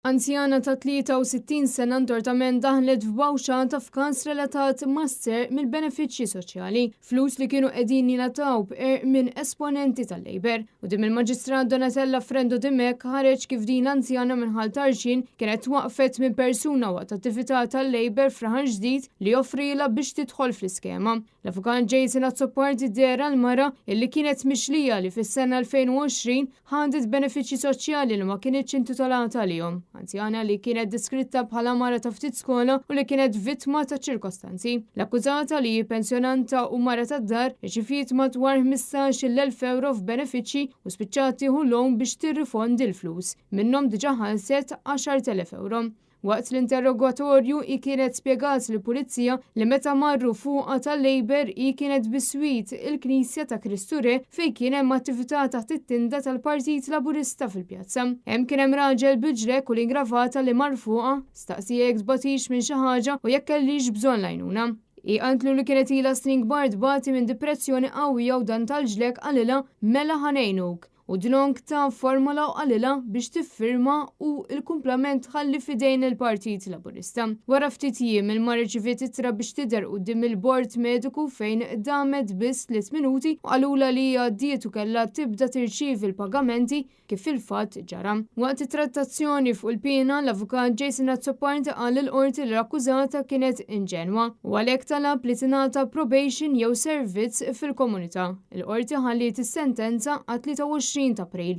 Anzjana ta' 63 sena ntortament daħlet f'bawxa ta' f'każ relatat mas-ser mill-benefiċċji soċjali, flus li kienu qegħdin jingħataw minn esponenti tal-Labor. U dim il-Maġistrat Donatella Frendo Dimek ħareġ kif din l-anzjana minħal Tarxin kienet waqfet minn persuna waqt attività tal-Labor f'raħan ġdid li joffrila biex tidħol fl-iskema. L-Avukat Jason Azzopparti dera l-mara illi kienet mixlija li fis-sena 2020 ħandet benefiċċji soċjali li ma kienitx intitolata għalihom. Anzjana li kienet diskritta bħala mara ta' ftit skola u li kienet vittma ta' ċirkostanzi. L-akkużata li pensjonanta u mara ta' dar rċifiet madwar 15,000 euro f'benefiċċji u spiċċat tieħu lon biex tirrifondi l-flus. Minnhom diġà ħalset 10,000 euro. Waqt l-interrogatorju kienet spjegat li pulizija li meta marru fuqha tal-Labor kienet biswit il-Knisja ta' Kristu Re fejn kien hemm attività taħt it-tinda tal-Partit Laburista fil-pjazza. Hemm kien hemm raġel biġrek u l-ingravata li mar fuqha staqsijek tbatix minn xi ħaġa u jekk kellix bżonn għajnuna. Qantlu li kienet ilha snin kbar tbati minn depressjoni qawwija u dan tal-ġlek għalilha mela ħanejnuk. U dlonk ta' formula u għalila biex tiffirma u il-kumplament ħalli fidejn il-Partit Laburista. Wara ftit jiem il-mar rċiviet ittra biex tidher quddiem il-bord mediku fejn damet biss 3 minuti u qalula li għaddiet u kellha tibda tirċievi l-pagamenti kif fil-fatt ġara. Waqt it-trattazzjoni fuq il-pina l-Avukat Jason Azzopparti qal l-qorti li l-akkużata kienet inġenwa u għalhekk talab li tingħata probation jew servizz fil-komunità. Il-qorti ħalliet is-sentenza għal 23 ta' April.